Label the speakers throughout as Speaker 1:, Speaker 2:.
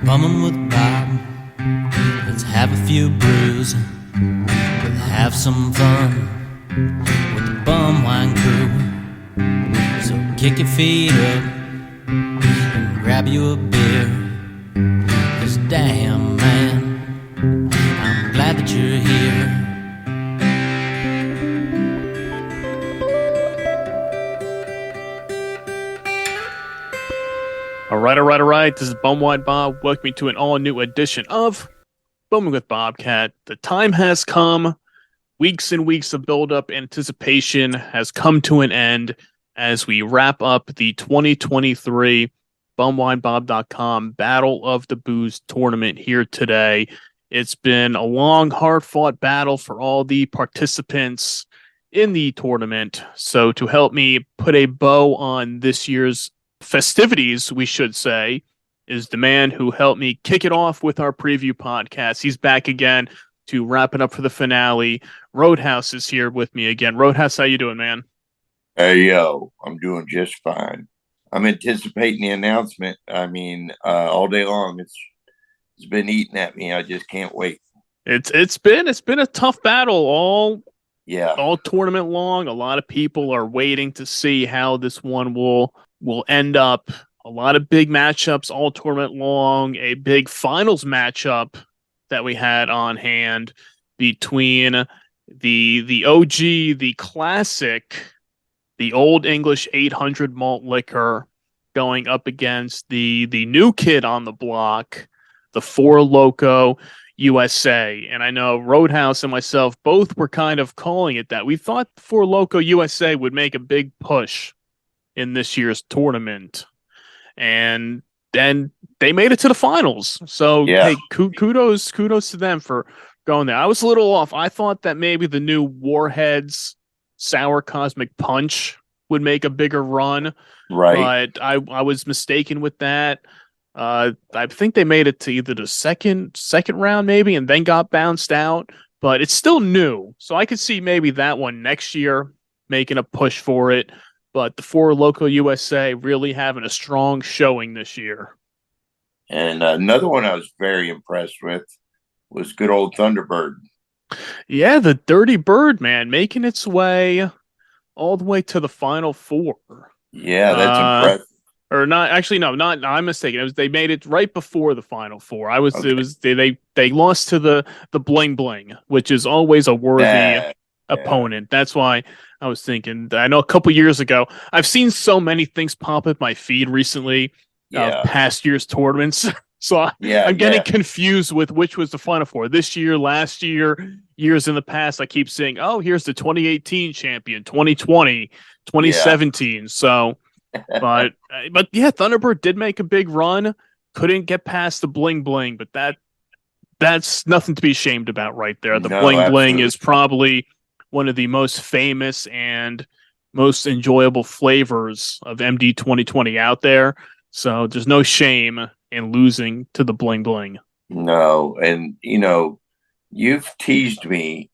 Speaker 1: Bumming with Bob. Let's have a few brews. We'll have some fun with the bum wine crew. So kick your feet up and grab you a beer. 'Cause damn, man, I'm glad that you're here.
Speaker 2: All right. This is Bumwine Bob. Welcome to an all-new edition of Bumming with Bobcat. The time has come. Weeks and weeks of build-up anticipation has come to an end as we wrap up the 2023 BumwineBob.com Battle of the Booze tournament here today. It's been a long, hard-fought battle for all the participants in the tournament. So to help me put a bow on this year's festivities, we should say, is the man who helped me kick it off with our preview podcast. He's back again to wrap it up for the finale. Roadhouse is here with me again. Roadhouse, how you doing, man?
Speaker 3: Hey, yo, I'm doing just fine. I'm anticipating the announcement. All day long. It's been eating at me. I just can't wait.
Speaker 2: It's been a tough battle all tournament long. A lot of people are waiting to see how this one will end up. A lot of big matchups all tournament long. A big finals matchup that we had on hand between the OG, the classic, the Olde English 800 malt liquor going up against the new kid on the block, the Four Loko USA. And I know Roadhouse and myself both were kind of calling it that. We thought Four Loko USA would make a big push in this year's tournament, and then they made it to the finals. So hey, kudos to them for going there. I was a little off. I thought that maybe the new Warheads Sour Cosmic Punch would make a bigger run,
Speaker 3: right?
Speaker 2: But I was mistaken with that. I think they made it to either the second round maybe, and then got bounced out. But it's still new, so I could see maybe that one next year making a push for it. But the Four Loko USA really having a strong showing this year.
Speaker 3: And another one I was very impressed with was good old Thunderbird.
Speaker 2: Yeah, the Dirty Bird, man, making its way all the way to the Final Four.
Speaker 3: Yeah, that's impressive.
Speaker 2: Or not? Actually, no, not. I'm mistaken. They made it right before the Final Four. They lost to the Bling Bling, which is always a worthy opponent. That's why I was thinking. I know a couple years ago, I've seen so many things pop up my feed recently of past year's tournaments. So I'm getting confused with which was the Final Four this year, last year, years in the past. I keep saying, oh, here's the 2018 champion, 2020, 2017. So, but yeah, Thunderbird did make a big run. Couldn't get past the Bling Bling, but that's nothing to be ashamed about right there. The Bling Bling is probably one of the most famous and most enjoyable flavors of MD 2020 out there. So there's no shame in losing to the Bling Bling.
Speaker 3: No, and you've teased me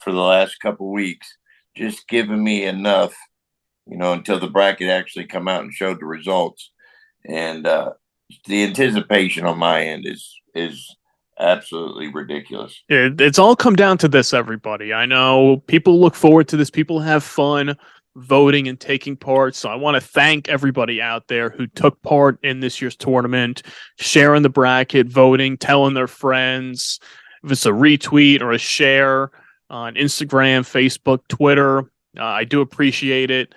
Speaker 3: for the last couple weeks, just giving me enough, until the bracket actually come out and showed the results. And the anticipation on my end is absolutely ridiculous.
Speaker 2: It's all come down to this, everybody. I know people look forward to this. People have fun voting and taking part. So I want to thank everybody out there who took part in this year's tournament, sharing the bracket, voting, telling their friends. If it's a retweet or a share on Instagram, Facebook, Twitter, I do appreciate it.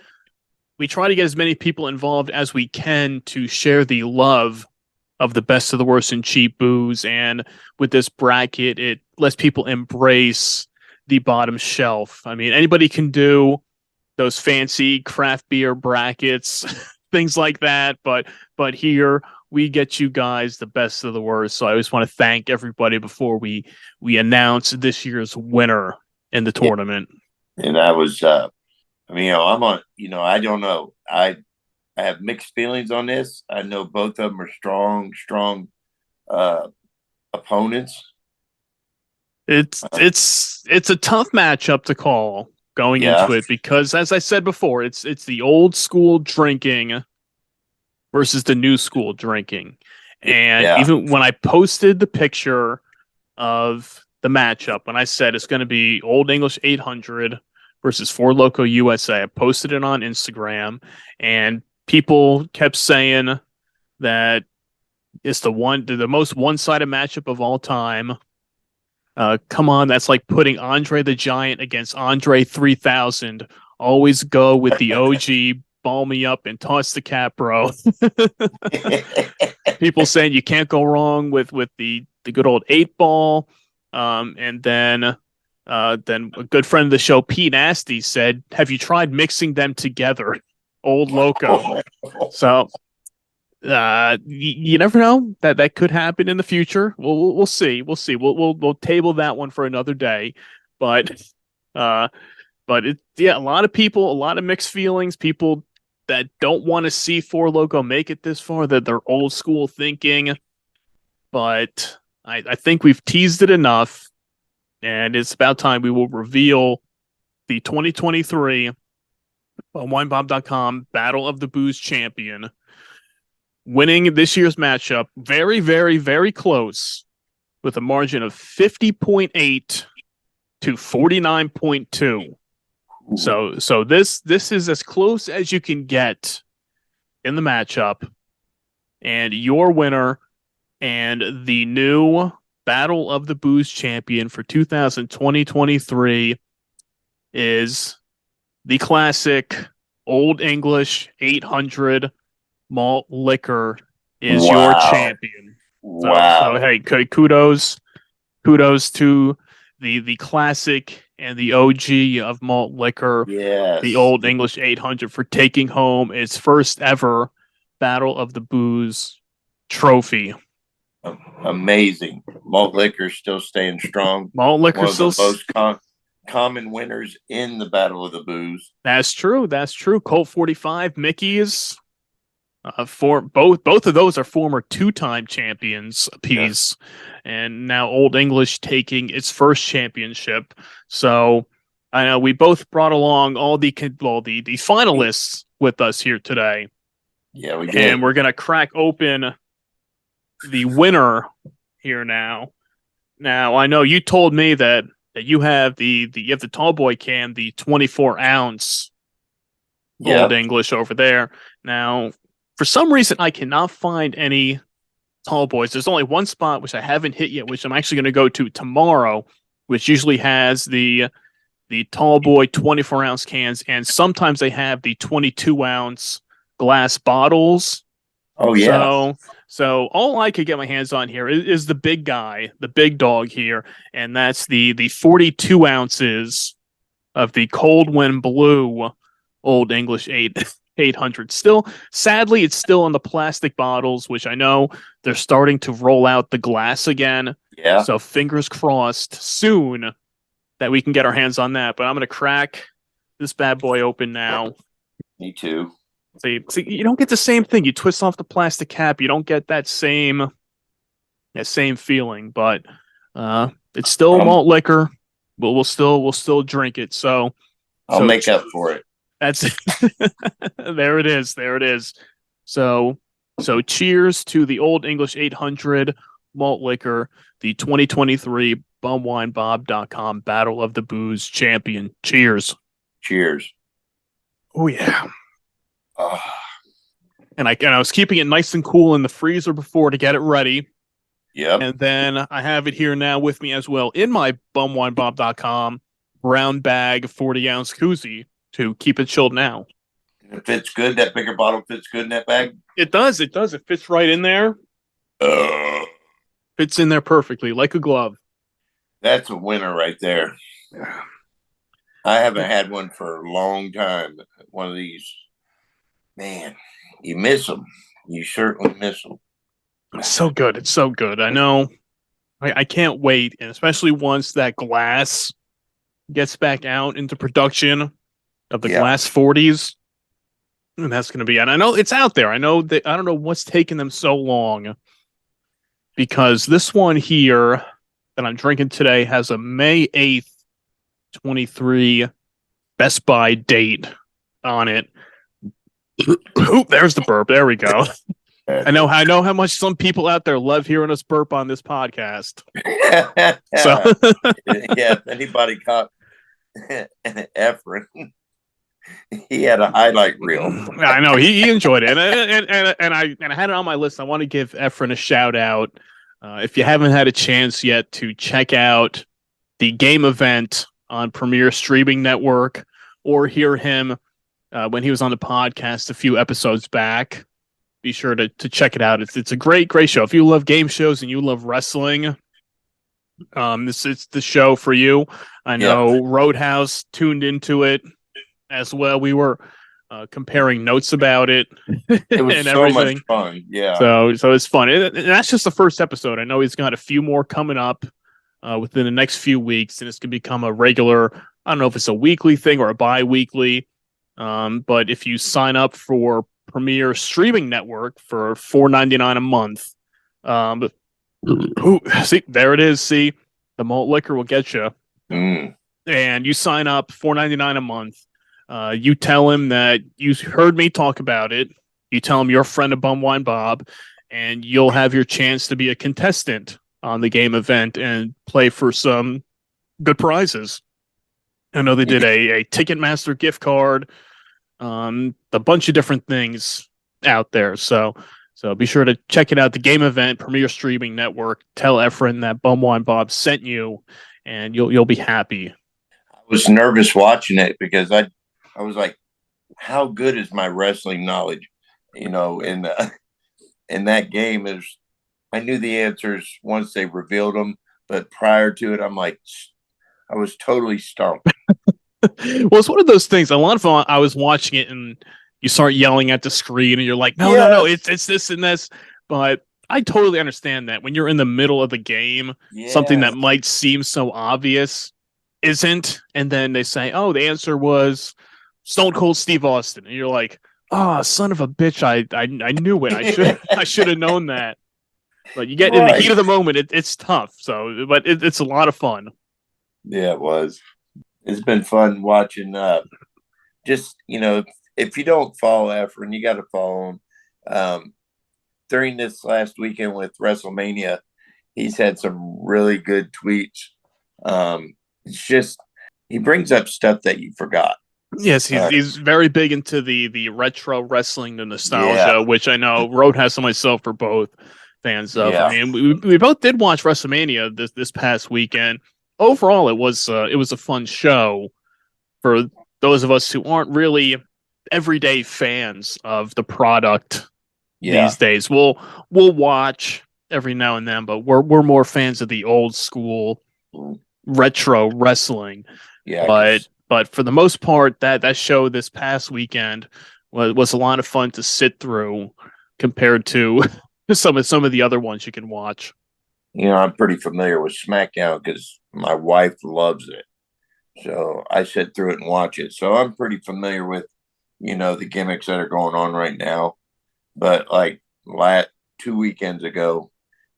Speaker 2: We try to get as many people involved as we can to share the love of the best of the worst and cheap booze. And with this bracket, it lets people embrace the bottom shelf. I mean, anybody can do those fancy craft beer brackets, things like that. But here we get you guys the best of the worst. So I always want to thank everybody before we announce this year's winner in the tournament.
Speaker 3: And I was, I'm on, I don't know. I have mixed feelings on this. I know both of them are strong opponents.
Speaker 2: It's a tough matchup to call going into it because, as I said before, it's the old school drinking versus the new school drinking. And even when I posted the picture of the matchup, when I said it's going to be Olde English 800 versus Four Loko USA, I posted it on Instagram, and people kept saying that it's the most one-sided matchup of all time. Come on, that's like putting Andre the Giant against Andre 3000. Always go with the OG, ball me up and toss the cap, bro. People saying you can't go wrong with the good old 8-ball. And then a good friend of the show, Pete Nasty, said, "Have you tried mixing them together, Old Loco?" So you never know, that could happen in the future. We'll see. We'll table that one for another day. But a lot of people, a lot of mixed feelings. People that don't want to see Four Loko make it this far, that they're old school thinking. But I think we've teased it enough, and it's about time we will reveal the 2023 WineBob.com Battle of the Booze champion, winning this year's matchup very, very, very close with a margin of 50.8 to 49.2. So this is as close as you can get in the matchup, and your winner and the new Battle of the Booze champion for 2020-23 is the classic Olde English 800 Malt Liquor is your champion.
Speaker 3: Wow.
Speaker 2: So hey, kudos to the classic and the OG of Malt Liquor, the Olde English 800, for taking home its first ever Battle of the Booze trophy.
Speaker 3: Amazing. Malt Liquor still staying strong.
Speaker 2: Malt Liquor still
Speaker 3: the most common winners in the Battle of the Booze.
Speaker 2: That's true. Colt 45, Mickey's. For both of those are former 2-time champions apiece, and now Olde English taking its first championship. So I know we both brought along all the finalists with us here today.
Speaker 3: Yeah, we did.
Speaker 2: And we're gonna crack open the winner here now. Now I know you told me that you have the tall boy can, the 24-ounce Olde English over there. Now, for some reason, I cannot find any tall boys. There's only one spot which I haven't hit yet, which I'm actually going to go to tomorrow, which usually has the tall boy 24-ounce cans, and sometimes they have the 22-ounce glass bottles.
Speaker 3: Oh yeah.
Speaker 2: So all I could get my hands on here is the big guy, the big dog here, and that's the 42 ounces of the Cold Wind Blue Olde English 800. Still, sadly, it's still in the plastic bottles, which I know they're starting to roll out the glass again.
Speaker 3: Yeah.
Speaker 2: So fingers crossed soon that we can get our hands on that. But I'm going to crack this bad boy open now.
Speaker 3: Me too.
Speaker 2: See, you don't get the same thing. You twist off the plastic cap, you don't get that same feeling. But it's still malt liquor. But we'll still drink it. So
Speaker 3: I'll make up for it.
Speaker 2: That's there it is. So cheers to the Olde English 800 Malt Liquor, the 2023 BumWineBob.com Battle of the Booze champion. Cheers. Oh yeah. And I was keeping it nice and cool in the freezer before to get it ready.
Speaker 3: Yep.
Speaker 2: And then I have it here now with me as well in my BumWineBob.com brown bag 40-ounce koozie to keep it chilled now.
Speaker 3: It fits good. That bigger bottle fits good in that bag.
Speaker 2: It does. It fits right in there. Fits in there perfectly, like a glove.
Speaker 3: That's a winner right there. I haven't had one for a long time. One of these. Man, you miss them. You certainly miss them.
Speaker 2: It's so good. I know. I can't wait, and especially once that glass gets back out into production of the glass 40s. And that's going to be, and I know it's out there. I know that, I don't know what's taking them so long, because this one here that I'm drinking today has a May 8th, 23 Best Buy date on it. Oop, there's the burp. There we go. I know how much some people out there love hearing us burp on this podcast. So
Speaker 3: yeah, if anybody caught Efren, he had a highlight reel.
Speaker 2: I know he enjoyed it, and I had it on my list. I want to give Efren a shout out. If you haven't had a chance yet to check out the game event on Premier Streaming Network, or hear him when he was on the podcast a few episodes back, be sure to check it out. It's a great show. If you love game shows and you love wrestling, this is the show for you. I know Roadhouse tuned into it as well. We were comparing notes about it.
Speaker 3: It was
Speaker 2: and
Speaker 3: so
Speaker 2: everything.
Speaker 3: much fun. Yeah.
Speaker 2: So it's fun. And that's just the first episode. I know he's got a few more coming up within the next few weeks, and it's going to become a regular. I don't know if it's a weekly thing or a bi-weekly. But if you sign up for Premier Streaming Network for $4.99 a month, see, there it is. See, the malt liquor will get you. And you sign up $4.99 a month. You tell him that you heard me talk about it. You tell him you're a friend of Bumwine Bob, and you'll have your chance to be a contestant on the game event and play for some good prizes. I know they did a Ticketmaster gift card, a bunch of different things out there. So be sure to check it out. The game event, Premier Streaming Network. Tell Efren that Bumwine Bob sent you, and you'll be happy.
Speaker 3: I was nervous watching it because I was like, how good is my wrestling knowledge? In that game, I knew the answers once they revealed them, but prior to it, I'm like, I was totally stumped.
Speaker 2: Well, it's one of those things. A lot of fun. I was watching it, and you start yelling at the screen, and you're like, no, it's this and this. But I totally understand that when you're in the middle of the game, something that might seem so obvious isn't, and then they say, "Oh, the answer was Stone Cold Steve Austin," and you're like, "Oh, son of a bitch! I knew it. I should have known that." But you get in the heat of the moment, it's tough. So, but it's a lot of fun.
Speaker 3: Yeah, it was. It's been fun watching. Just if you don't follow Efren, you got to follow him. During this last weekend with WrestleMania, he's had some really good tweets. It's just he brings up stuff that you forgot.
Speaker 2: Yes, he's very big into the retro wrestling, the nostalgia, which I know Roadhouse and myself are both fans of.
Speaker 3: Yeah.
Speaker 2: I mean, we both did watch WrestleMania this past weekend. Overall, it was a fun show for those of us who aren't really everyday fans of the product these days. We'll watch every now and then, but we're more fans of the old school retro wrestling. Yeah, but for the most part, that show this past weekend was a lot of fun to sit through compared to some of the other ones you can watch.
Speaker 3: I'm pretty familiar with SmackDown because my wife loves it. So I sit through it and watch it. So I'm pretty familiar with, the gimmicks that are going on right now. But like 2 weekends ago,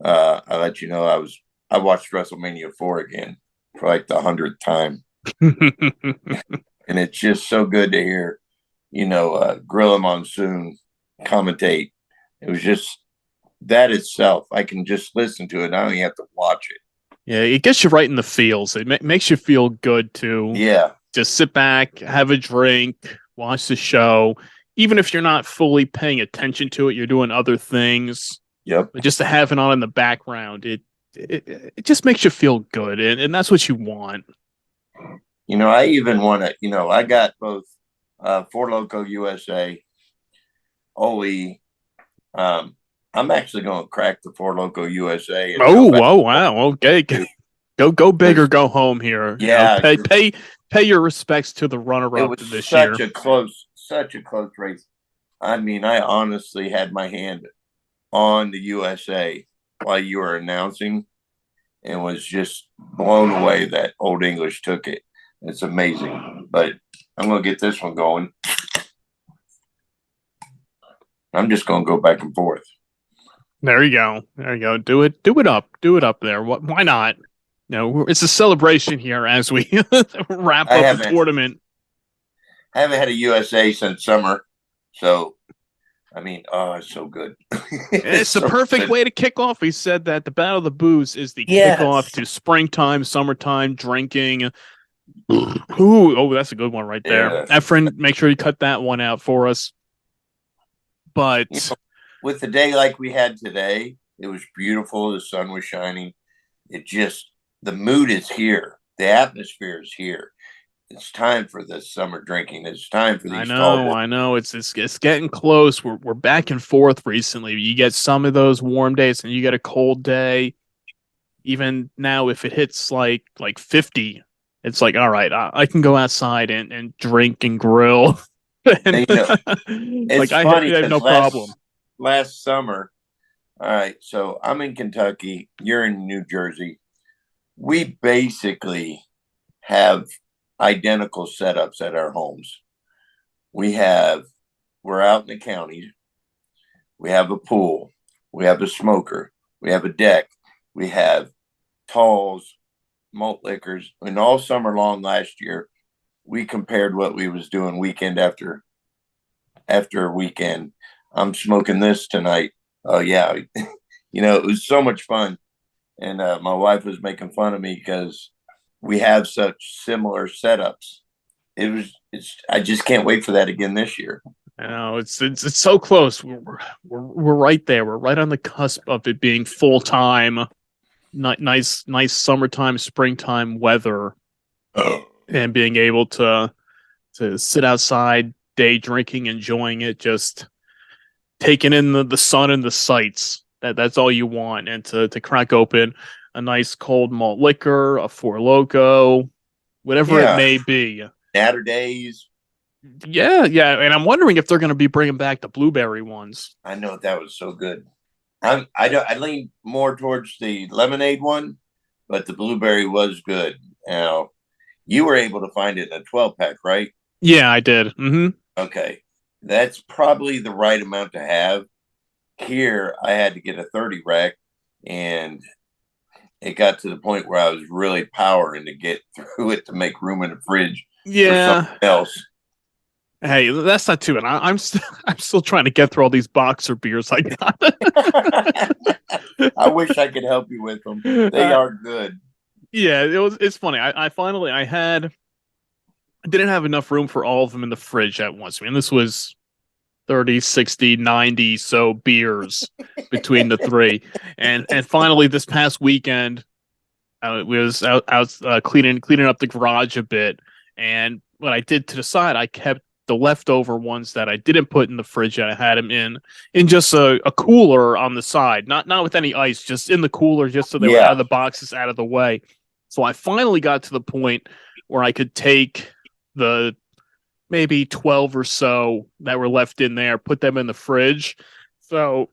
Speaker 3: I let you know I watched WrestleMania 4 again for like the 100th time. And it's just so good to hear, Gorilla Monsoon commentate. It was just that itself. I can just listen to it. I don't even have to watch it.
Speaker 2: Yeah, it gets you right in the feels. It makes you feel good to just sit back, have a drink, watch the show. Even if you're not fully paying attention to it, you're doing other things.
Speaker 3: Yep.
Speaker 2: But just to have it on in the background, it just makes you feel good, and that's what you want.
Speaker 3: I even want to. I got both Four Loko USA, Ole. I'm actually going to crack the Four Loko USA.
Speaker 2: Wow. Okay. Go big or go home here.
Speaker 3: Yeah.
Speaker 2: Pay your respects to the runner-up this year.
Speaker 3: Such a close race. I mean, I honestly had my hand on the USA while you were announcing and was just blown away that Olde English took it. It's amazing. But I'm going to get this one going. I'm just going to go back and forth.
Speaker 2: There you go. Do it up there. Why not? It's a celebration here as we wrap up the tournament.
Speaker 3: I haven't had a USA since summer, so I mean, oh, it's so good.
Speaker 2: It's the perfect way to kick off. He said that the Battle of the Booze is the kickoff to springtime, summertime drinking. Ooh, oh, that's a good one right there.
Speaker 3: Yeah.
Speaker 2: Efren, make sure you cut that one out for us. But
Speaker 3: with the day like we had today, it was beautiful. The sun was shining. The mood is here. The atmosphere is here. It's time for this summer drinking. It's time for these.
Speaker 2: I know. It's getting close. We're back and forth recently. You get some of those warm days, and you get a cold day. Even now, if it hits like 50, it's like, all right, I can go outside and drink and grill. And,
Speaker 3: it's funny.
Speaker 2: I have no problem.
Speaker 3: Last summer, all right. So I'm in Kentucky. You're in New Jersey. We basically have identical setups at our homes. We're out in the county. We have a pool. We have a smoker. We have a deck. We have talls, malt liquors. And all summer long last year, we compared what we was doing weekend after weekend. I'm smoking this tonight. Oh yeah. It was so much fun. And my wife was making fun of me because we have such similar setups. I just can't wait for that again this year.
Speaker 2: I know it's so close. We're right there. We're right on the cusp of it being full time, nice summertime, springtime weather, and being able to sit outside, day drinking, enjoying it, just taking in the sun and the sights. That's all you want, and to crack open a nice cold malt liquor, a Four Loko, whatever it may be.
Speaker 3: Natterdays.
Speaker 2: Yeah, and I'm wondering if they're going to be bringing back the blueberry ones.
Speaker 3: I know that was so good. I lean more towards the lemonade one, but the blueberry was good. Now, you were able to find it in a 12-pack, right?
Speaker 2: Yeah, I did. Mm-hmm.
Speaker 3: Okay, that's probably the right amount to have. Here, I had to get a 30 rack, and it got to the point where I was really powering to get through it to make room in the fridge for something else.
Speaker 2: Hey, that's not too bad. I'm still trying to get through all these boxer beers I got.
Speaker 3: I wish I could help you with them. They are good.
Speaker 2: Yeah, it's funny. I finally didn't have enough room for all of them in the fridge at once. I mean, this was 30, 60, 90 so beers between the three. And finally this past weekend, we was out cleaning up the garage a bit. And what I did to the side, I kept the leftover ones that I didn't put in the fridge. I had them in just a cooler on the side, not with any ice, just in the cooler, just so they were out of the boxes, out of the way. So I finally got to the point where I could take the maybe 12 or so that were left in there, put them in the fridge. So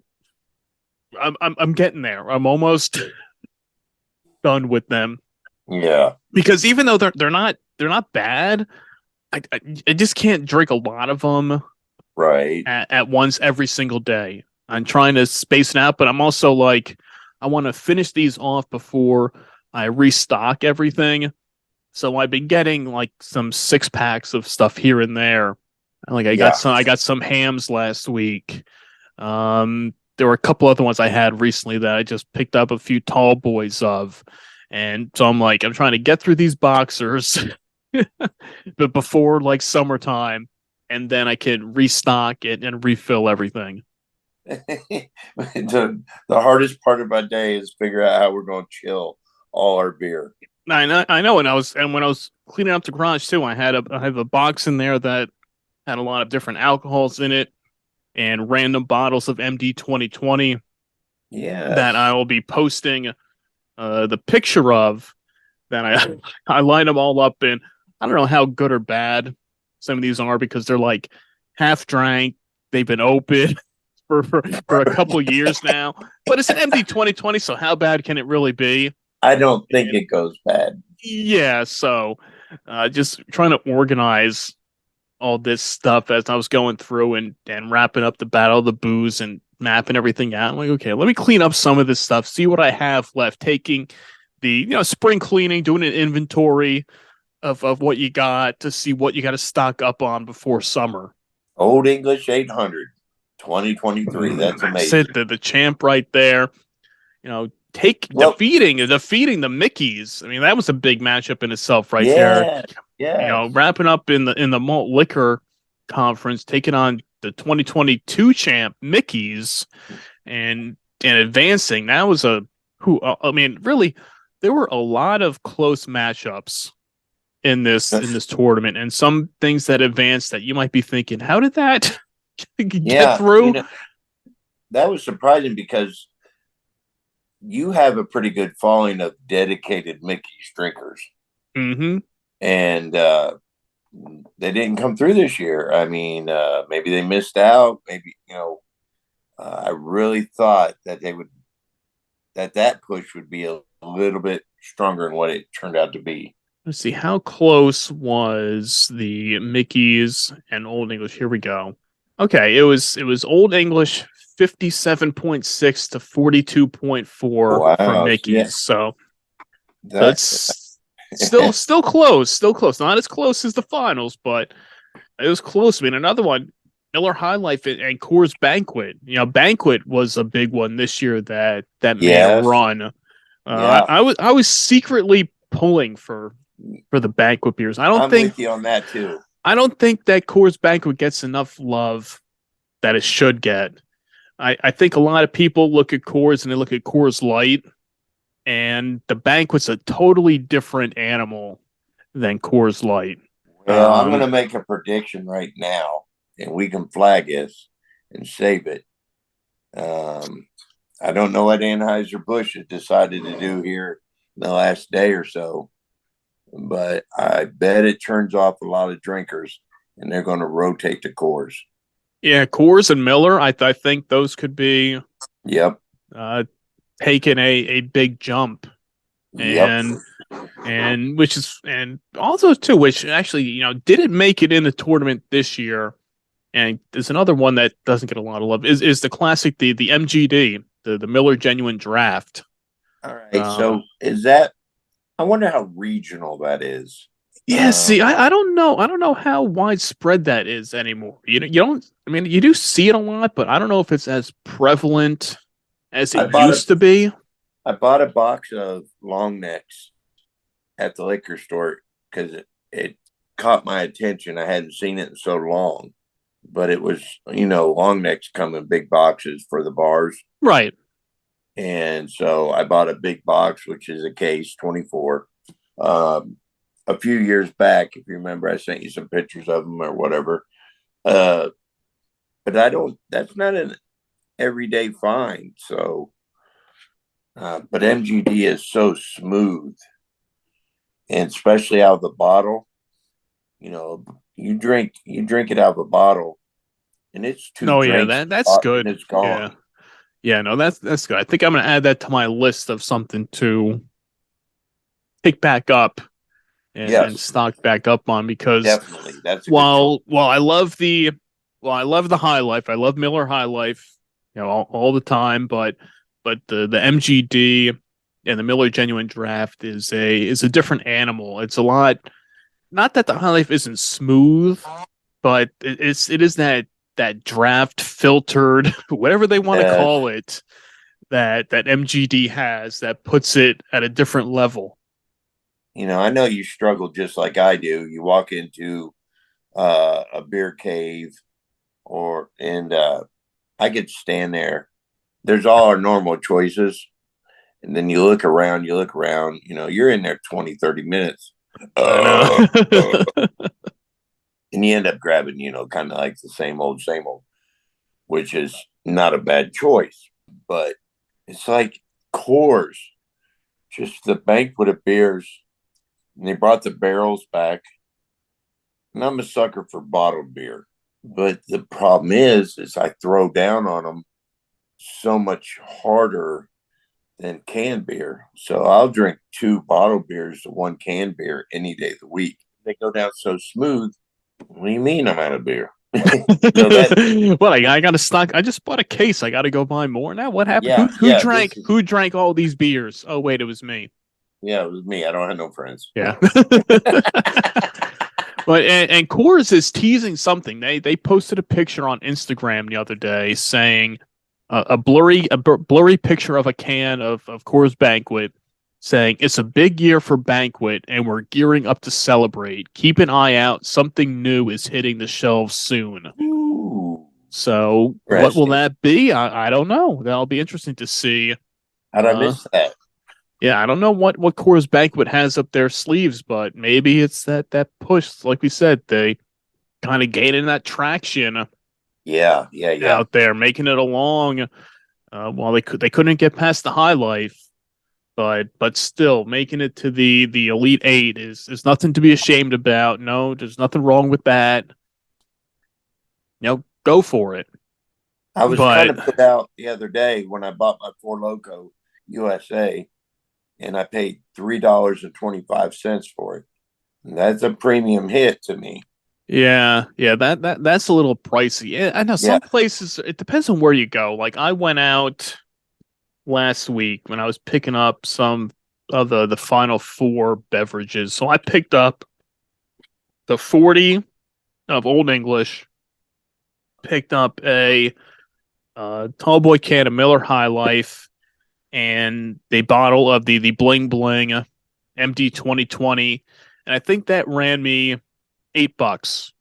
Speaker 2: I'm getting there. I'm almost done with them.
Speaker 3: Yeah.
Speaker 2: Because even though they're not bad, I just can't drink a lot of them
Speaker 3: right
Speaker 2: at once every single day. I'm trying to space it out, but I'm also like, I want to finish these off before I restock everything. So I've been getting like some 6-packs of stuff here and there. Like I got some hams last week. There were a couple other ones I had recently that I just picked up a few tall boys of. And so I'm trying to get through these boxers but before like summertime, and then I can restock it and refill everything.
Speaker 3: The hardest part of my day is figure out how we're going to chill all our beer.
Speaker 2: I know. When I was cleaning up the garage too, I have a box in there that had a lot of different alcohols in it and random bottles of MD 2020.
Speaker 3: Yeah,
Speaker 2: that I will be posting the picture of. That I line them all up in. I don't know how good or bad some of these are because they're like half drank. They've been open for a couple years now, but it's an MD 2020, so how bad can it really be?
Speaker 3: I don't think it goes bad.
Speaker 2: Yeah, so just trying to organize all this stuff as I was going through and wrapping up the Battle of the Booze and mapping everything out. I'm like, okay, let me clean up some of this stuff, see what I have left, taking the spring cleaning, doing an inventory of what you got to see what you got to stock up on before summer.
Speaker 3: Olde English 800, 2023. That's amazing.
Speaker 2: Sit the champ right there. You know, defeating the Mickeys. I mean, that was a big matchup in itself, right there.
Speaker 3: Yeah.
Speaker 2: You know, wrapping up in the Malt Liquor Conference, taking on the 2022 champ Mickeys, and advancing. That was I mean, really, there were a lot of close matchups in this tournament, and some things that advanced that you might be thinking, how did that get through?
Speaker 3: You know, that was surprising because you have a pretty good following of dedicated Mickey's drinkers.
Speaker 2: Mm-hmm.
Speaker 3: And they didn't come through this year. I mean, maybe they missed out. Maybe, I really thought that that push would be a little bit stronger than what it turned out to be.
Speaker 2: Let's see, how close was the Mickey's and Olde English? Here we go. Okay, it was Olde English 57.6 to 42.4 for Mickey's. Yeah. So that's still close. Not as close as the finals, but it was close. I mean, another one, Miller High Life and Coors Banquet. You know, Banquet was a big one this year that made a run. I was secretly pulling for the Banquet beers. I'm with
Speaker 3: you on that too.
Speaker 2: I don't think that Coors Banquet gets enough love that it should get. I think a lot of people look at Coors and they look at Coors Light, and the Banquet's a totally different animal than Coors Light.
Speaker 3: Well, I'm going to make a prediction right now, and we can flag this and save it. I don't know what Anheuser-Busch has decided to do here in the last day or so, but I bet it turns off a lot of drinkers, and they're going to rotate to Coors.
Speaker 2: Yeah, Coors and Miller, I think those could be taking a big jump. And also too, which actually, didn't make it in the tournament this year. And there's another one that doesn't get a lot of love is the classic, the MGD, the Miller Genuine Draft.
Speaker 3: All right. So is that, I wonder how regional that is.
Speaker 2: Yeah, see, I don't know. I don't know how widespread that is anymore. You don't, I mean, you do see it a lot, but I don't know if it's as prevalent as it used to be.
Speaker 3: I bought a box of long necks at the liquor store because it caught my attention. I hadn't seen it in so long, but it was, long necks come in big boxes for the bars.
Speaker 2: Right.
Speaker 3: And so I bought a big box, which is a case 24. A few years back, if you remember, I sent you some pictures of them or whatever. But that's not an everyday find. So, but MGD is so smooth, and especially out of the bottle. You drink it out of a bottle, and it's two.
Speaker 2: Oh yeah, that's good.
Speaker 3: It's gone.
Speaker 2: Yeah, no, that's good. I think I'm going to add that to my list of something to pick back up and stock back up on, because
Speaker 3: definitely that's
Speaker 2: while I love the High Life, I love Miller High Life, all the time, but the MGD and the Miller Genuine Draft is a different animal. It's a lot. Not that the High Life isn't smooth, but it is that draft filtered, whatever they want to call it, that MGD has, that puts it at a different level.
Speaker 3: I know you struggle just like I do. You walk into a beer cave and I could stand there. There's all our normal choices. And then you look around, you're in there 20, 30 minutes. And you end up grabbing, kind of like the same old, which is not a bad choice. But it's like Coors, just the banquet of beers. And they brought the barrels back. And I'm a sucker for bottled beer. But the problem is I throw down on them so much harder than canned beer. So I'll drink 2 bottled beers to 1 canned beer any day of the week. They go down so smooth. What do you mean I'm out of beer?
Speaker 2: Well, I got to stock. I just bought a case. I got to go buy more now. What happened? Who drank all these beers? Oh, wait, it was me.
Speaker 3: Yeah, it was me. I don't have no friends.
Speaker 2: Yeah. But and Coors is teasing something. They posted a picture on Instagram the other day saying a blurry picture of a can of Coors Banquet, saying it's a big year for Banquet and we're gearing up to celebrate. Keep an eye out. Something new is hitting the shelves soon.
Speaker 3: Ooh.
Speaker 2: So what will that be? I don't know. That'll be interesting to see.
Speaker 3: How'd I miss that?
Speaker 2: Yeah, I don't know what Coors Banquet has up their sleeves, but maybe it's that push. Like we said, they kind of gaining that traction.
Speaker 3: Yeah.
Speaker 2: Out there, making it along. Well, they couldn't get past the High Life, but still making it to the Elite Eight is nothing to be ashamed about. No, there's nothing wrong with that. Go for it.
Speaker 3: I was kind of put out the other day when I bought my Four Loko USA, and I paid $3.25 for it. And that's a premium hit to me.
Speaker 2: Yeah, that's a little pricey. I know some places, it depends on where you go. Like I went out last week when I was picking up some of the final four beverages. So I picked up the 40 of Olde English, picked up a tall boy can of Miller High Life, and a bottle of the Bling Bling MD 2020, and I think that ran me $8.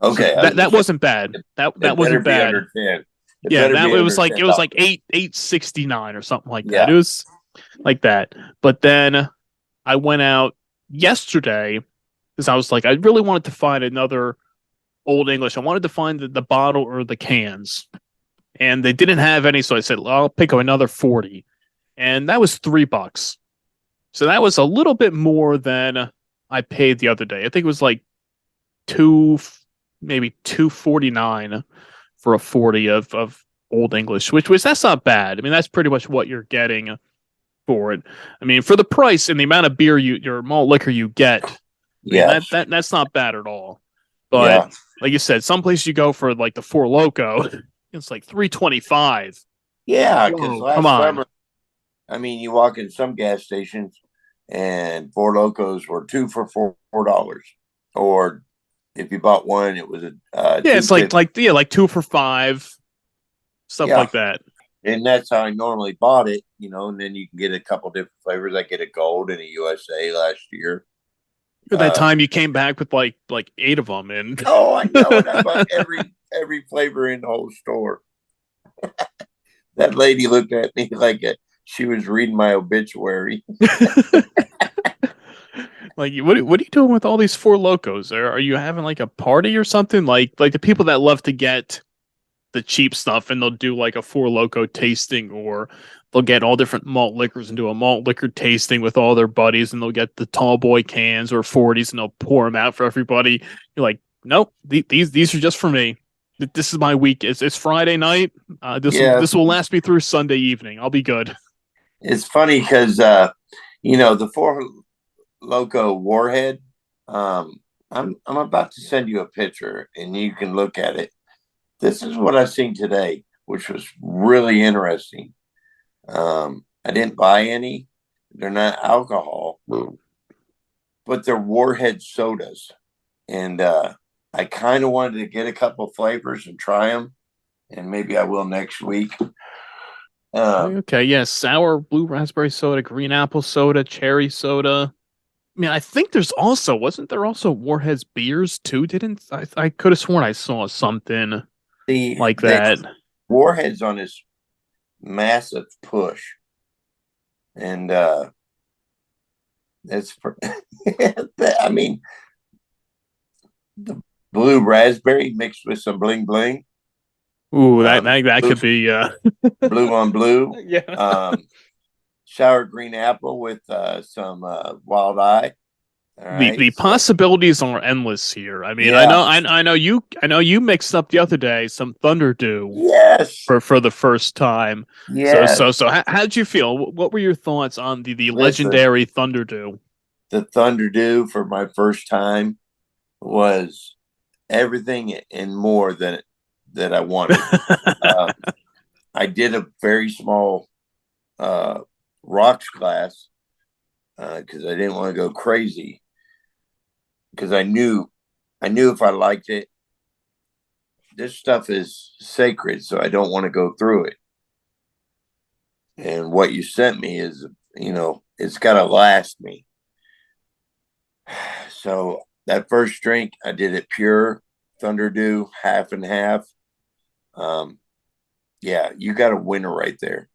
Speaker 3: Okay,
Speaker 2: so that wasn't bad. That wasn't bad. Yeah, it was like $8.69 or something like that. It was like that. But then I went out yesterday because I was like, I really wanted to find another Olde English. I wanted to find the bottle or the cans, and they didn't have any. So I said, well, I'll pick up another 40, and that was $3. So that was a little bit more than I paid the other day. I think it was like maybe $2.49 for a 40 of Olde English, which that's not bad. I mean, that's pretty much what you're getting for it. I mean, for the price and the amount of beer your malt liquor you get, that's not bad at all. But like you said, some place you go for like the Four Loko, it's like $3.25.
Speaker 3: Yeah, because last summer, I mean, you walk in some gas stations and Four Lokos were 2 for $4, or if you bought one, it was
Speaker 2: it's like 2 for $5, stuff like that.
Speaker 3: And that's how I normally bought it, and then you can get a couple different flavors. I get a gold and a USA last year.
Speaker 2: At that time, you came back with like 8 of them, and
Speaker 3: I know, and I bought every flavor in the whole store. That lady looked at me like she was reading my obituary.
Speaker 2: Like, what are you doing with all these Four Lokos? Are you having like a party or something? Like the people that love to get the cheap stuff and they'll do like a Four Loko tasting, or they'll get all different malt liquors and do a malt liquor tasting with all their buddies, and they'll get the tall boy cans or 40s and they'll pour them out for everybody. You're like, nope, these are just for me. This is my week. It's Friday night. This will last me through Sunday evening. I'll be good.
Speaker 3: It's funny because the Four Loko Warhead. I'm about to send you a picture and you can look at it. This is what I seen today, which was really interesting. I didn't buy any. They're not alcohol, but they're Warhead sodas. And I kind of wanted to get a couple flavors and try them. And maybe I will next week.
Speaker 2: Okay, sour blue raspberry soda, green apple soda, cherry soda. I mean, I think wasn't there also Warheads beers too? I could have sworn I saw something like that.
Speaker 3: Warheads on this massive push, and it's I mean, the blue raspberry mixed with some bling bling.
Speaker 2: Ooh, that could be
Speaker 3: blue on blue.
Speaker 2: Yeah.
Speaker 3: Sour green apple with some wild eye.
Speaker 2: The possibilities are endless here. I mean, I know you mixed up the other day some Thunder Dew.
Speaker 3: Yes.
Speaker 2: For the first time.
Speaker 3: Yes.
Speaker 2: So how did you feel? What were your thoughts on the legendary Thunder Dew?
Speaker 3: The Thunder Dew for my first time was everything and more that I wanted. I did a very small rocks glass because I didn't want to go crazy, because I knew I knew if I liked it, this stuff is sacred, so I don't want to go through it. And what you sent me is, it's got to last me. So that first drink, I did it pure, Thunder Dew, half and half. Yeah, you got a winner right there.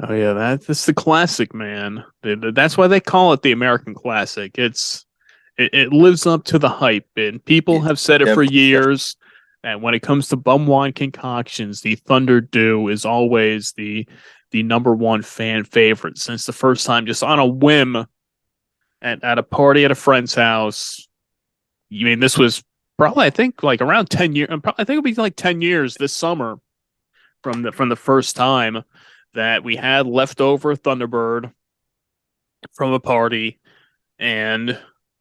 Speaker 2: Oh yeah, that's the classic, man. That's why they call it the American classic. It lives up to the hype, and people have said it for years. And when it comes to bum wine concoctions, the Thunder Dew is always the number one fan favorite since the first time, just on a whim at a party at a friend's house. You mean this was probably, I think, like around 10 years. I think it'll be like 10 years this summer from the first time that we had leftover Thunderbird from a party, and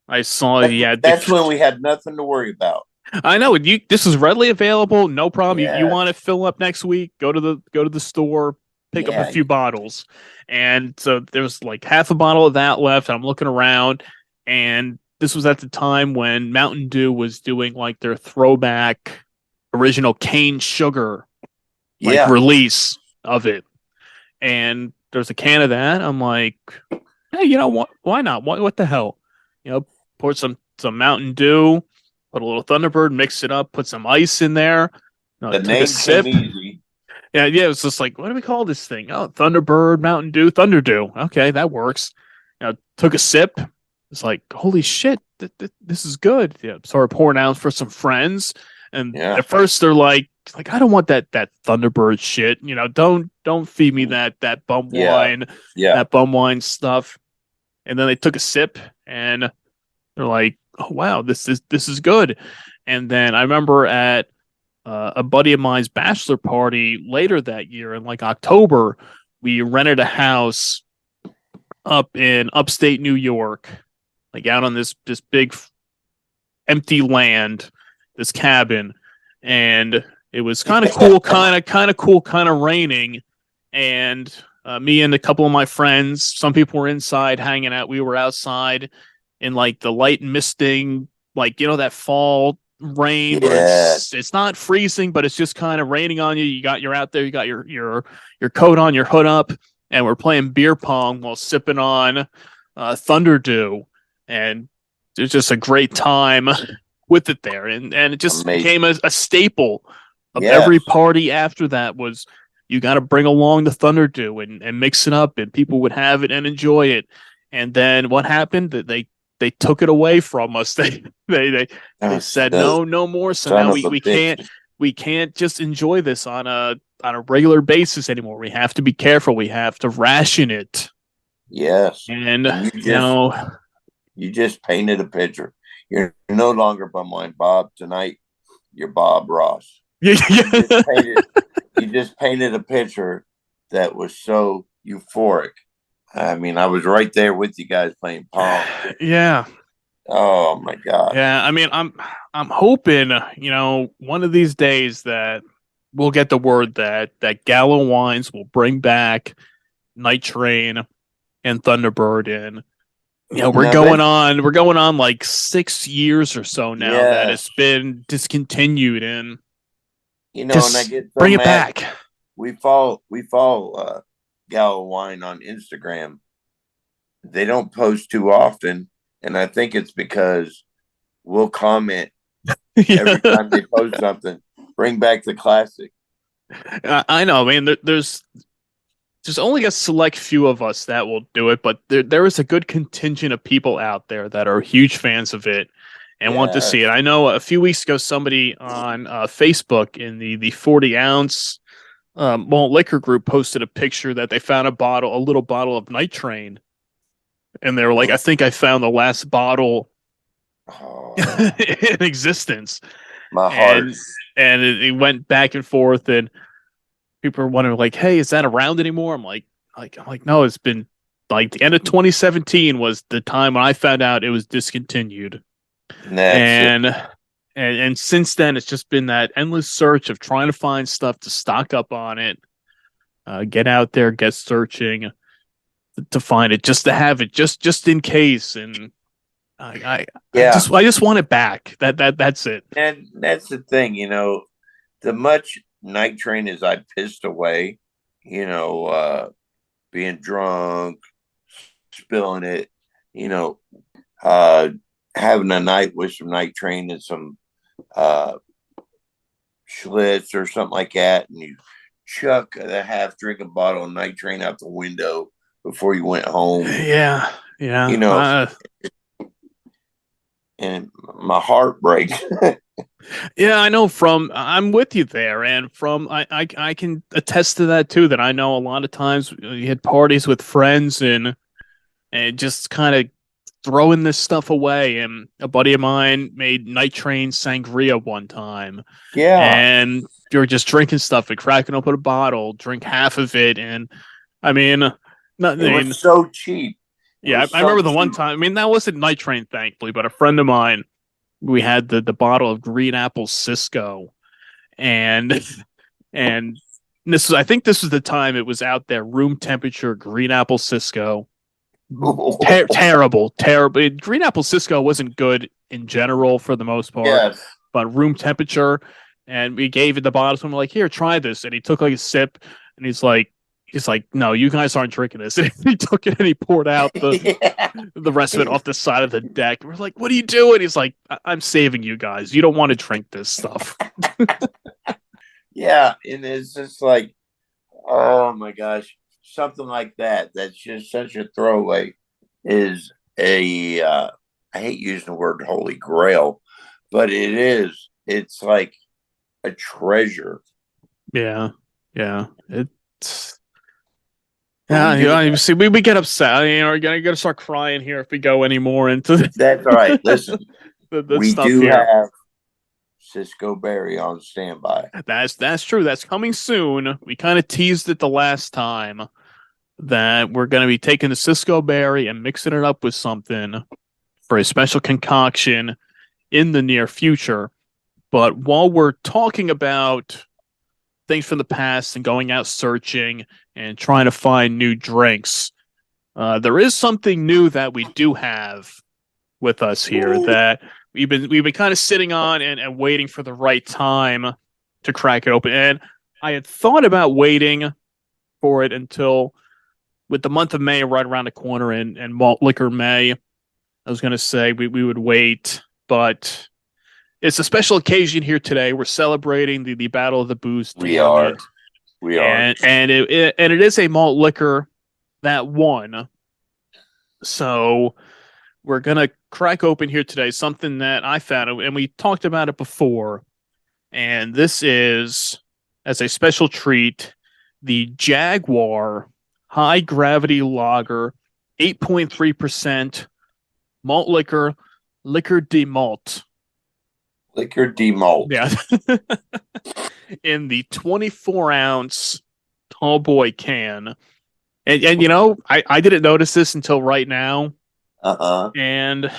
Speaker 2: I saw
Speaker 3: that's when we had nothing to worry about.
Speaker 2: I know this is readily available, no problem. Yeah. You want to fill up next week? Go to the store, pick up a few bottles, and so there's like half a bottle of that left. I'm looking around, and this was at the time when Mountain Dew was doing like their throwback original cane sugar release of it, and there's a can of that. I'm like, hey, you know what? Why not? What the hell? Pour some Mountain Dew, put a little Thunderbird, mix it up, put some ice in there.
Speaker 3: The name came easy.
Speaker 2: Yeah. It's just like, what do we call this thing? Oh, Thunderbird, Mountain Dew, Thunder Dew. Okay, that works. Took a sip. It's like, holy shit, this is good. Yeah, started pouring out for some friends, and at first they're like, I don't want that Thunderbird shit. Don't feed me that bum wine, that bum wine stuff. And then they took a sip, and they're like, oh wow, this is good. And then I remember at a buddy of mine's bachelor party later that year in like October, we rented a house up in upstate New York, like out on this big empty land, this cabin, and it was kind of cool, kind of raining, and me and a couple of my friends, some people were inside hanging out, we were outside in like the light misting, like that fall rain where it's not freezing, but it's just kind of raining on you. You're out there, you got your coat on, your hood up, and we're playing beer pong while sipping on Thunder Dew, and it's just a great time with it there, and it just became a staple of every party after that. Was you got to bring along the Thunder Dew and mix it up, and people would have it and enjoy it. And then what happened? They took it away from us. They said no more. So now we can't just enjoy this on a regular basis anymore. We have to be careful. We have to ration it.
Speaker 3: Yes.
Speaker 2: And
Speaker 3: you just painted a picture. You're no longer bum wine Bob tonight. You're Bob Ross. You just painted a picture that was so euphoric. I mean, I was right there with you guys playing pong.
Speaker 2: Yeah.
Speaker 3: Oh my God.
Speaker 2: Yeah. I mean, I'm hoping, one of these days that we'll get the word that Gallo Wines will bring back Night Train and Thunderbird, and we're going on like 6 years or so now that it's been discontinued, and
Speaker 3: and I get so
Speaker 2: bring it back.
Speaker 3: We follow Gallo Wine on Instagram. They don't post too often, and I think it's because we'll comment every time they post something. Bring back the classic.
Speaker 2: I know. I mean, there's only a select few of us that will do it, but there is a good contingent of people out there that are huge fans of it and want to see it. I know a few weeks ago, somebody on Facebook in the 40 ounce malt liquor group posted a picture that they found a little bottle of Night Train, and they were like, I think I found the last bottle in existence.
Speaker 3: My heart.
Speaker 2: And it went back and forth, and people are wondering, like, hey, is that around anymore? I'm like, no, it's been like the end of 2017 was the time when I found out it was discontinued. And since then, it's just been that endless search of trying to find stuff to stock up on it, get out there, get searching to find it, just to have it, just in case. And I just want it back. That's it.
Speaker 3: And that's the thing, you know, the much Night Train as I pissed away, you know, being drunk, spilling it, you know, having a night with some Night Train and some Schlitz or something like that, and you chuck a half drinking bottle of Night Train out the window before you went home.
Speaker 2: Yeah.
Speaker 3: You know, and my heart breaks.
Speaker 2: Yeah, I know. I'm with you there, and I can attest to that too. That I know a lot of times you had parties with friends and just kind of throwing this stuff away. And a buddy of mine made Night Train sangria one time.
Speaker 3: Yeah,
Speaker 2: and you're just drinking stuff and cracking open a bottle, drink half of it, and I mean,
Speaker 3: it was so cheap.
Speaker 2: Yeah, I remember the one time. I mean, that wasn't Night Train, thankfully, but a friend of mine, we had the bottle of Green Apple Cisco, and I think this was the time it was out there, room temperature Green Apple Cisco. Terrible. Green Apple Cisco wasn't good in general for the most part, but room temperature. And we gave it the bottle to him, like, here, try this. And he took like a sip, and he's like, no, you guys aren't drinking this. And he took it and he poured out the rest of it off the side of the deck. We're like, what are you doing? He's like, I'm saving you guys. You don't want to drink this stuff.
Speaker 3: Yeah, and it's just like, oh my gosh, something like that. That's just such a throwaway. Is a I hate using the word holy grail, but it is. It's like a treasure.
Speaker 2: Yeah. It's. Yeah, you see, we get upset. You know, we're gonna start crying here if we go any more into
Speaker 3: That's all right. Listen,
Speaker 2: the
Speaker 3: we
Speaker 2: stuff
Speaker 3: do
Speaker 2: here.
Speaker 3: have Cisco Berry on standby.
Speaker 2: That's true. That's coming soon. We kind of teased it the last time that we're going to be taking the Cisco Berry and mixing it up with something for a special concoction in the near future. But while we're talking about things from the past and going out searching and trying to find new drinks, there is something new that we do have with us here that we've been kind of sitting on and waiting for the right time to crack it open. And I had thought about waiting for it until, with the month of May right around the corner and Malt Liquor May, I was going to say we would wait, but it's a special occasion here today. We're celebrating the Battle of the Booze tournament.
Speaker 3: We are.
Speaker 2: And it is a malt liquor that won. So we're going to crack open here today something that I found, and we talked about it before. And this is, as a special treat, the Jaguar High Gravity Lager, 8.3% malt liquor, Liquor de Malt.
Speaker 3: Liquor de Malt.
Speaker 2: Yeah. In the 24-ounce tall boy can. And you know, I didn't notice this until right now. And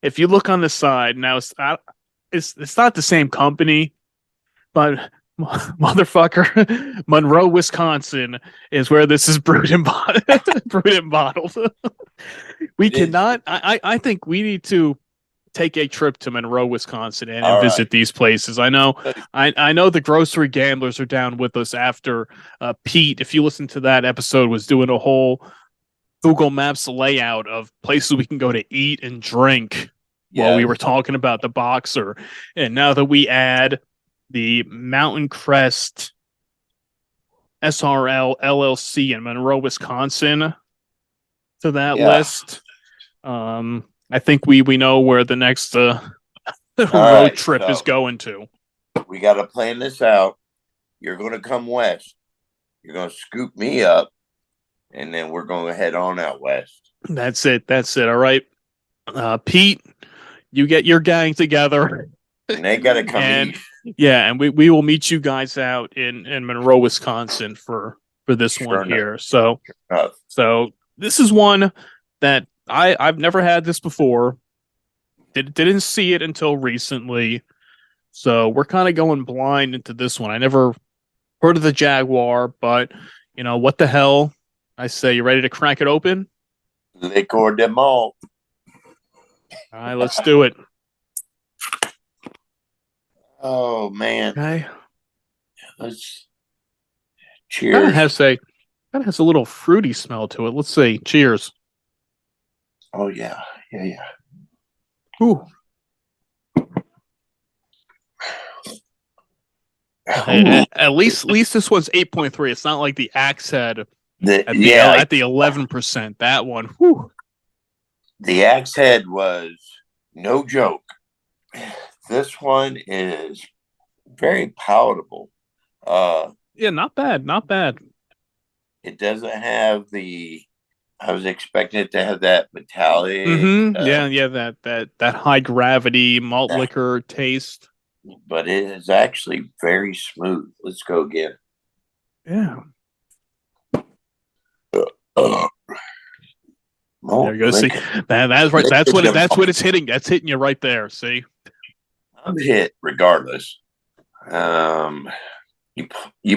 Speaker 2: if you look on the side now, it's not the same company, but motherfucker, Monroe, Wisconsin is where this is brewed and bottled. We cannot. I think we need to take a trip to Monroe, Wisconsin, and visit these places. I know the grocery gamblers are down with us after Pete, if you listen to that episode, was doing a whole Google Maps layout of places we can go to eat and drink while we were talking about the Boxer. And now that we add the Mountain Crest SRL LLC in Monroe, Wisconsin to that list, I think we know where the next road trip is going to.
Speaker 3: We got to plan this out. You're going to come west. You're going to scoop me up, and then we're going to head on out west.
Speaker 2: That's it. All right. Pete, you get your gang together.
Speaker 3: And they got to come east.
Speaker 2: Yeah, and we will meet you guys out in Monroe, Wisconsin for this one here. So this is one that I've never had this before. Didn't see it until recently. So we're kind of going blind into this one. I never heard of the Jaguar, but you know, what the hell? I say, you ready to crack it open?
Speaker 3: Liquor de Malt.
Speaker 2: All right, let's do it.
Speaker 3: Oh man.
Speaker 2: Okay.
Speaker 3: Let's cheers.
Speaker 2: Kind of has a little fruity smell to it. Let's see. Cheers.
Speaker 3: Oh yeah. Yeah.
Speaker 2: Ooh. At least this one's 8.3. It's not like the Axe Head at the 11%. That one. Whew.
Speaker 3: The Axe Head was no joke. This one is very palatable.
Speaker 2: Yeah, not bad. Not bad.
Speaker 3: It doesn't have I was expecting it to have that metallic.
Speaker 2: That high gravity malt liquor taste.
Speaker 3: But it is actually very smooth. Let's go again.
Speaker 2: Yeah.
Speaker 3: There
Speaker 2: you go. See, that's right. That's what it's hitting. That's hitting you right there. See,
Speaker 3: I'm hit regardless. You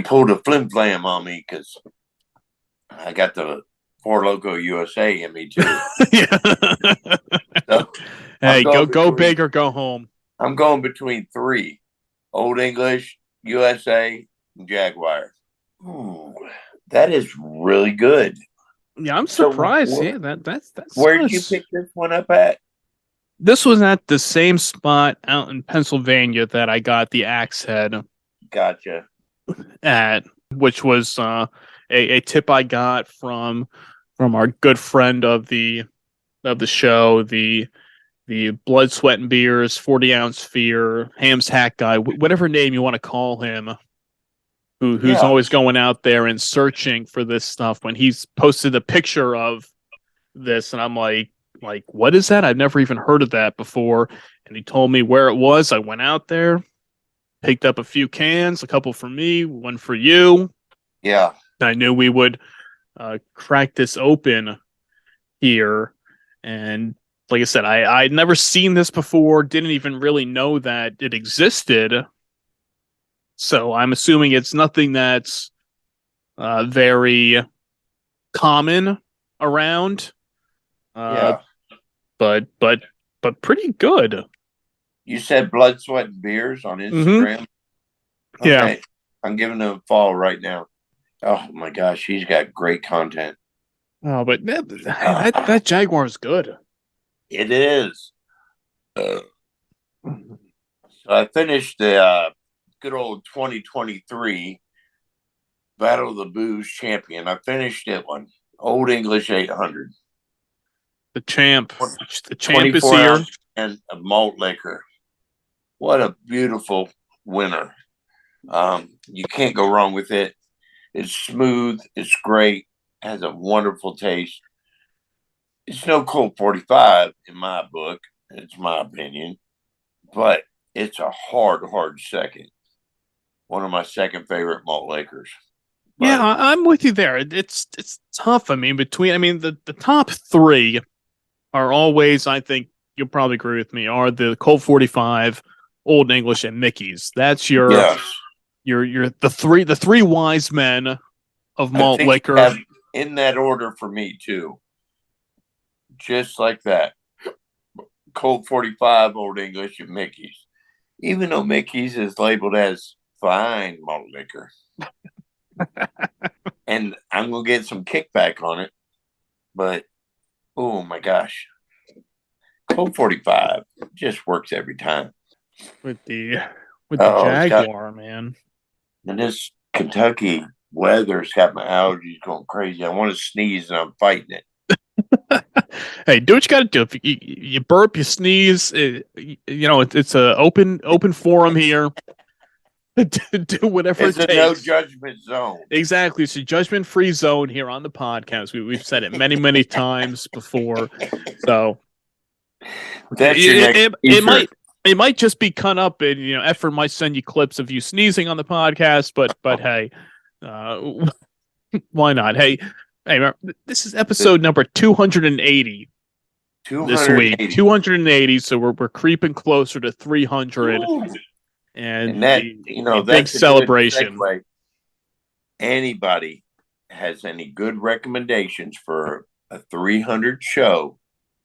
Speaker 3: pulled a flim flam on me because I got the Four Loko USA in me too.
Speaker 2: Yeah.
Speaker 3: So,
Speaker 2: hey, go big or go home.
Speaker 3: I'm going between 3: Olde English, USA, and Jaguar. Ooh, that is really good.
Speaker 2: Yeah, I'm surprised. So that's
Speaker 3: where did you pick this one up at?
Speaker 2: This was at the same spot out in Pennsylvania that I got the Axe Head.
Speaker 3: Gotcha.
Speaker 2: At which was a tip I got from our good friend of the show, the Blood, Sweat, and Beers 40-ounce Fear Ham's Hack Guy, whatever name you want to call him, who's always going out there and searching for this stuff. When he's posted a picture of this, and I'm like, what is that? I've never even heard of that before. And he told me where it was. I went out there, picked up a few cans, a couple for me, one for you.
Speaker 3: Yeah.
Speaker 2: I knew we would crack this open here. And like I said, I'd never seen this before, didn't even really know that it existed. So I'm assuming it's nothing that's very common around. But pretty good.
Speaker 3: You said Blood, Sweat, and Beers on Instagram?
Speaker 2: Mm-hmm. Okay.
Speaker 3: Yeah. I'm giving them a follow right now. Oh my gosh, he's got great content.
Speaker 2: Oh, but that Jaguar is good.
Speaker 3: It is. So I finished the good old 2023 Battle of the Booze Champion. I finished it one. Olde English 800.
Speaker 2: The champ is here.
Speaker 3: And a malt liquor. What a beautiful winner. You can't go wrong with it. It's smooth. It's great. Has a wonderful taste. It's no Colt 45 in my book. It's my opinion. But it's a hard second. One of my second favorite malt liquors.
Speaker 2: Yeah, I'm with you there. It's tough. I mean, the top 3 are always, I think you'll probably agree with me, are the Colt 45, Olde English, and Mickey's. That's your the three wise men of malt liquor.
Speaker 3: In that order for me too. Just like that. Colt 45, Olde English, and Mickey's. Even though Mickey's is labeled as fine malt liquor. And I'm going to get some kickback on it. But, oh my gosh. Colt 45 just works every time.
Speaker 2: With the Jaguar, man.
Speaker 3: And this Kentucky weather's got my allergies going crazy. I want to sneeze and I'm fighting it.
Speaker 2: Hey, do what you got to do. If you burp, you sneeze. It's an open forum here. Do whatever it takes.
Speaker 3: It's a no judgment zone.
Speaker 2: Exactly. It's a judgment-free zone here on the podcast. We've said it many times before. So
Speaker 3: that's
Speaker 2: it might just be cut up, and Efren might send you clips of you sneezing on the podcast. But hey, why not? Hey, this is episode number 280. This week, 280. So we're creeping closer to 300. Ooh. And that that's big celebration.
Speaker 3: Anybody has any good recommendations for a 300 show,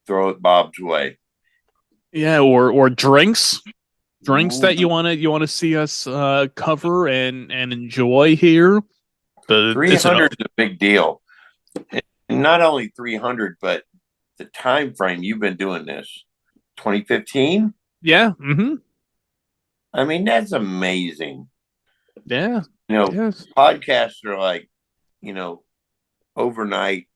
Speaker 3: throw it Bob's way.
Speaker 2: Yeah, or drinks that you want to see us cover and enjoy here.
Speaker 3: 300 is a big deal. And not only 300, but the time frame you've been doing this, 2015.
Speaker 2: Yeah. Mm-hmm.
Speaker 3: I mean, that's amazing.
Speaker 2: Yeah.
Speaker 3: Yes. Podcasts are like, overnight.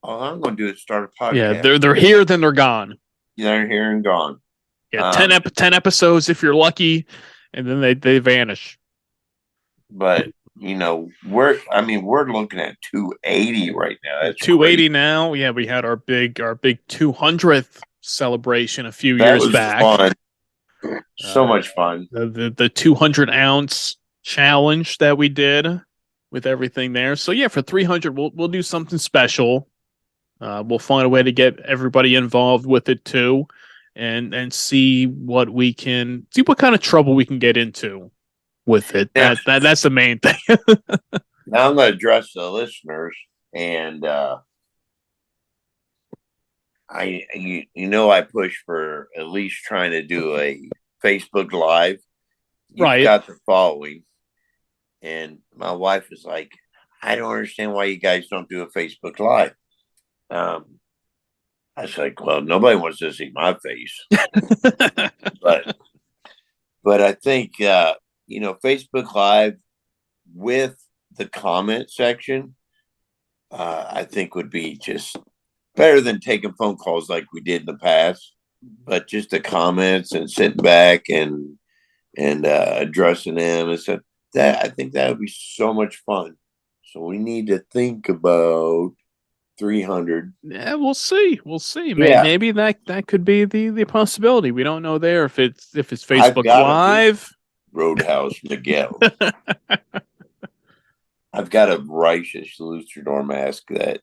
Speaker 3: All I'm going to do is start a podcast.
Speaker 2: Yeah, they're here, then they're gone.
Speaker 3: They're here and gone.
Speaker 2: Yeah, 10 episodes if you're lucky, and then they vanish.
Speaker 3: But we're looking at 280 right now. That's
Speaker 2: 280
Speaker 3: crazy.
Speaker 2: now. Yeah, we had our big 200th celebration a few years back.
Speaker 3: Fun. So much fun.
Speaker 2: The 200 ounce challenge that we did with everything there. So yeah, for 300, we'll do something special. We'll find a way to get everybody involved with it too, and see what kind of trouble we can get into with it. Yeah. That's the main thing.
Speaker 3: Now I'm going to address the listeners, and I push for at least trying to do a Facebook Live. You've got the following, and my wife is like, I don't understand why you guys don't do a Facebook Live. I was like, well, nobody wants to see my face, but I think Facebook Live with the comment section, I think would be just better than taking phone calls like we did in the past. But just the comments and sitting back and addressing them and stuff, I think that would be so much fun. So we need to think about 300.
Speaker 2: Yeah, we'll see. Maybe that could be the possibility. We don't know there if it's Facebook Live.
Speaker 3: Roadhouse Miguel. I've got a righteous luchador mask that.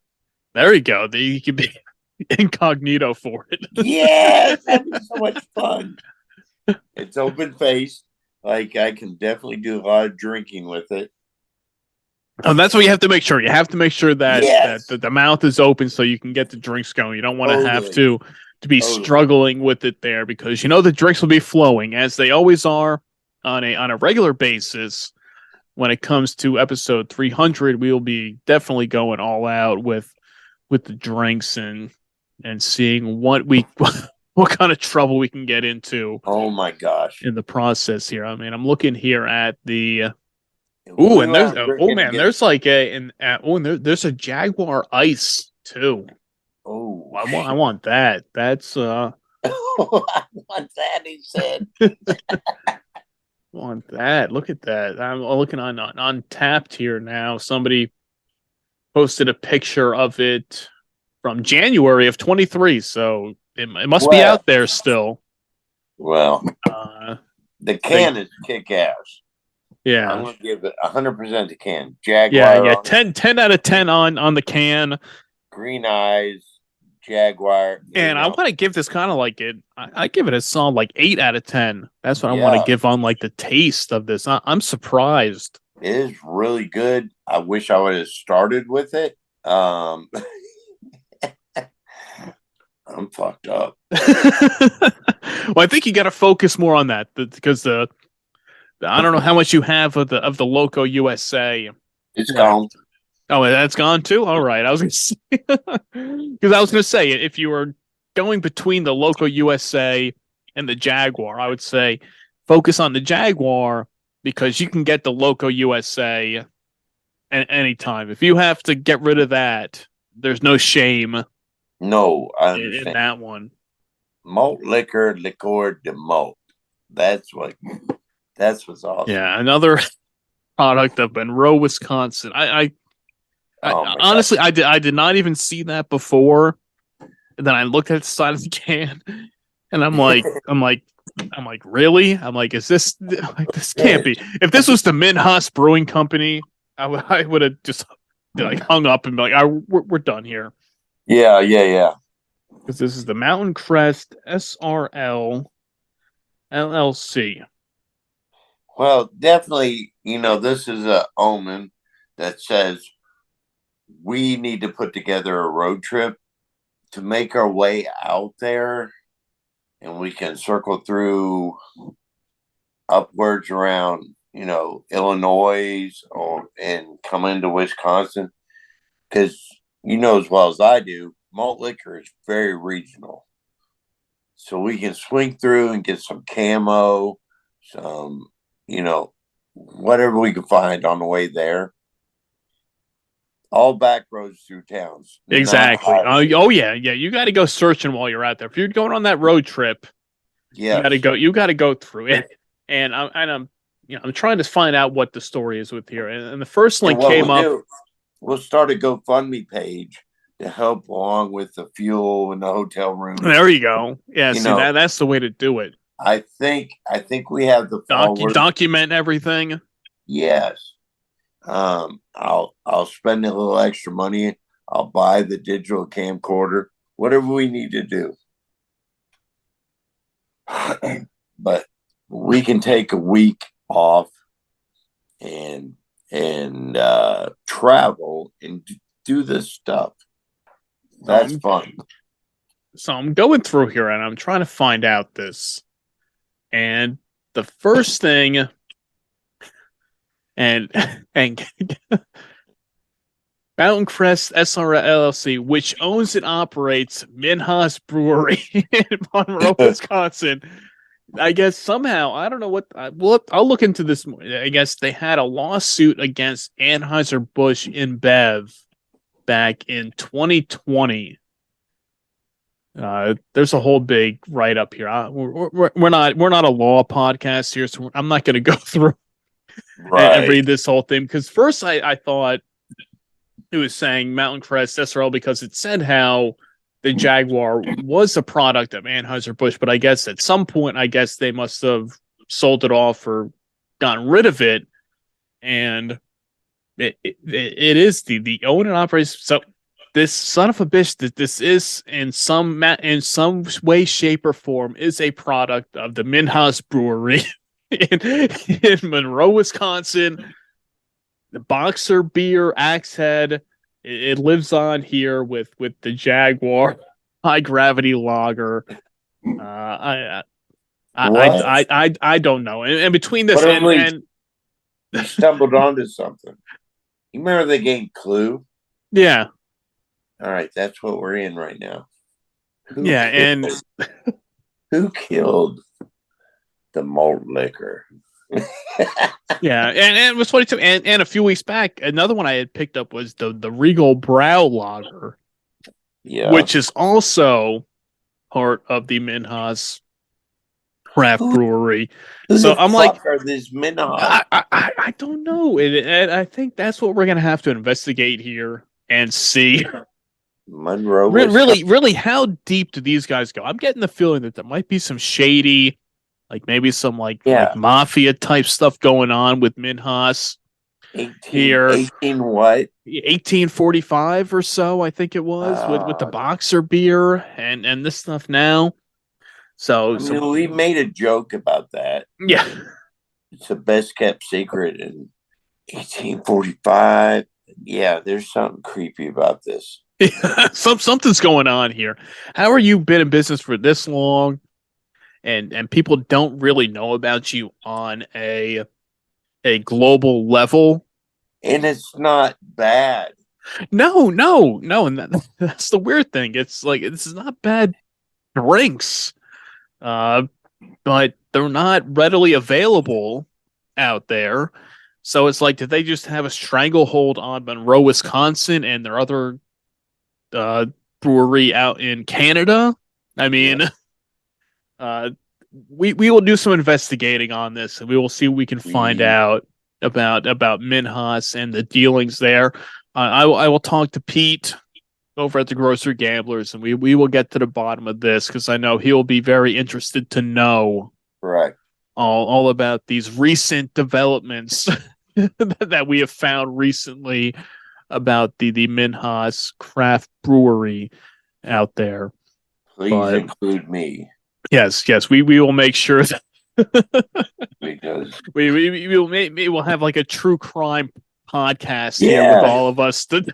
Speaker 2: There you go. You could be incognito for it.
Speaker 3: Yes, that'd be so much fun. It's open faced. Like I can definitely do a lot of drinking with it.
Speaker 2: Oh, that's what you have to make sure. You have to make sure that the mouth is open so you can get the drinks going. You don't want to have to be struggling with it there, because the drinks will be flowing as they always are on a regular basis. When it comes to episode 300, we will be definitely going all out with the drinks and seeing what kind of trouble we can get into.
Speaker 3: Oh my gosh!
Speaker 2: In the process here, I mean, I'm looking here at the. Ooh, and there's there's a Jaguar Ice too.
Speaker 3: Oh,
Speaker 2: I want that. That's
Speaker 3: I want that. He said.
Speaker 2: Want that? Look at that. I'm looking on Tapped here now. Somebody posted a picture of it from January of 23, so it must be out there still.
Speaker 3: Well, the can is kick ass.
Speaker 2: Yeah,
Speaker 3: I'm gonna give it 100% to can. Jaguar.
Speaker 2: Yeah. 10 out of 10 on the can.
Speaker 3: Green eyes, Jaguar.
Speaker 2: And I want to give this kind of like it. I give it a solid 8 out of 10. That's what I want to give on the taste of this. I'm surprised.
Speaker 3: It is really good. I wish I would have started with it. I'm fucked up.
Speaker 2: Well, I think you got to focus more on that because I don't know how much you have of the Loco USA.
Speaker 3: It's gone.
Speaker 2: Oh, that's gone too? All right. I was going to say, because I was going to say, if you were going between the Loco USA and the Jaguar, I would say focus on the Jaguar because you can get the Loco USA anytime. If you have to get rid of that, there's no shame.
Speaker 3: No, I understand.
Speaker 2: In that one.
Speaker 3: Malt liquor de malt. That's what's awesome.
Speaker 2: Yeah, another product of Monroe, Wisconsin. Honestly, I did not even see that before. And then I looked at the side of the can, and I'm like, really? I'm like, is this this can't be? If this was the Minhas Brewing Company, I would have just hung up and be like, we're done here.
Speaker 3: Yeah.
Speaker 2: Because this is the Mountain Crest SRL LLC.
Speaker 3: Well, definitely, this is a omen that says we need to put together a road trip to make our way out there and we can circle through upwards around, Illinois and come into Wisconsin. Because as well as I do, malt liquor is very regional. So we can swing through and get some camo, some, whatever we can find on the way there. All back roads through towns.
Speaker 2: Exactly. Oh yeah. You got to go searching while you're out there. If you're going on that road trip, you got to go through it. And I'm trying to find out what the story is with here. And the first link came up.
Speaker 3: We'll start a GoFundMe page to help along with the fuel in the hotel room.
Speaker 2: There you go. Yeah, that's the way to do it.
Speaker 3: I think we have the
Speaker 2: document everything.
Speaker 3: Yes. I'll spend a little extra money. I'll buy the digital camcorder, whatever we need to do. But we can take a week off and travel and do this stuff. That's fun.
Speaker 2: So I'm going through here and I'm trying to find out this. And the first thing, and Mountain Crest SRL LLC, which owns and operates Minhas Brewery in Monroe, Wisconsin. I guess somehow, I don't know what, I'll look into this more. I guess they had a lawsuit against Anheuser-Busch InBev back in 2020. There's a whole big write-up here. We're not a law podcast here, so I'm not going to go through and read this whole thing. Because first I thought it was saying Mountain Crest SRL because it said how the Jaguar was a product of Anheuser-Busch, but I guess at some point, they must have sold it off or gotten rid of it. And it is the own and operate. So this son of a bitch, that this is in some way, shape, or form is a product of the Minhas Brewery in Monroe, Wisconsin. The Boxer beer, Axe Head. It lives on here with the Jaguar high gravity lager. I don't know. And between this and
Speaker 3: you stumbled onto something. You remember the game Clue?
Speaker 2: Yeah.
Speaker 3: All right, that's what we're in right now. Who killed the malt liquor?
Speaker 2: Yeah, and it was funny too. And a few weeks back, another one I had picked up was the Regal Brow Lager, which is also part of the Minhas craft brewery. So I'm like,
Speaker 3: are these Minhas?
Speaker 2: I don't know, and I think that's what we're gonna have to investigate here and see.
Speaker 3: Monroe,
Speaker 2: really, how deep do these guys go? I'm getting the feeling that there might be some shady. Like maybe some like mafia type stuff going on with Minhas here. 1845 or so, I think it was with the Boxer beer and this stuff now. So
Speaker 3: we made a joke about that.
Speaker 2: Yeah,
Speaker 3: it's the best kept secret in 1845. Yeah, there's something creepy about this.
Speaker 2: Something's going on here. How are you been in business for this long? And people don't really know about you on a global level.
Speaker 3: And it's not bad.
Speaker 2: No. And that's the weird thing. It's like, this is not bad drinks. But they're not readily available out there. So it's like, did they just have a stranglehold on Monroe, Wisconsin and their other brewery out in Canada? I mean... We will do some investigating on this, and we will see what we can find out about Minhas and the dealings there. I will talk to Pete over at the Grocery Gamblers, and we will get to the bottom of this because I know he'll be very interested to know all about these recent developments that we have found recently about the Minhas craft brewery out there.
Speaker 3: Please include me.
Speaker 2: Yes, we will make sure that
Speaker 3: because
Speaker 2: we will have like a true crime podcast here with all of us to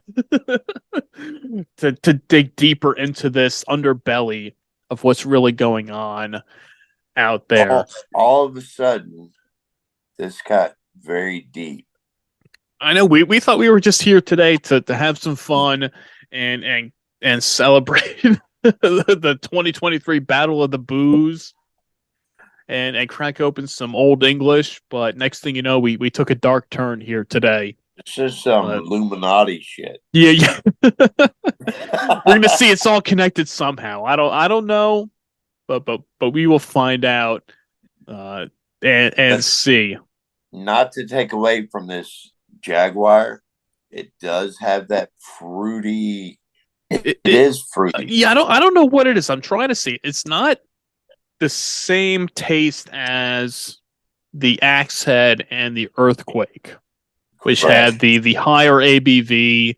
Speaker 2: dig deeper into this underbelly of what's really going on out there.
Speaker 3: All of a sudden, this got very deep.
Speaker 2: I know we thought we were just here today to have some fun and celebrate the 2023 Battle of the Booze and crack open some Old English, but next thing you know, we took a dark turn here today.
Speaker 3: It's just some Illuminati shit.
Speaker 2: Yeah. We're gonna see it's all connected somehow. I don't know, but we will find out and see.
Speaker 3: Not to take away from this Jaguar, it does have that fruity. It is fruity.
Speaker 2: Yeah, I don't know what it is. I'm trying to see. It's not the same taste as the Axe Head and the Earthquake, which had the higher ABV.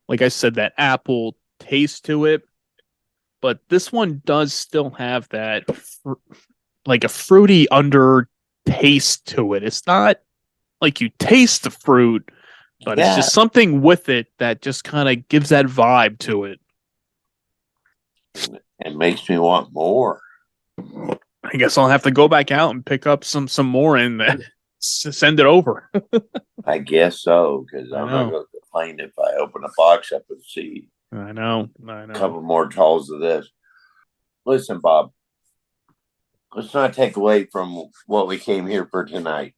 Speaker 2: Like I said, that apple taste to it. But this one does still have that like a fruity under taste to it. It's not like you taste the fruit, but it's just something with it that just kind of gives that vibe to it.
Speaker 3: It makes me want more.
Speaker 2: I guess I'll have to go back out and pick up some more and send it over.
Speaker 3: I guess so, because I'm not going to complain if I open a box up and see.
Speaker 2: I know.
Speaker 3: A couple more talls of this. Listen, Bob, let's not take away from what we came here for tonight.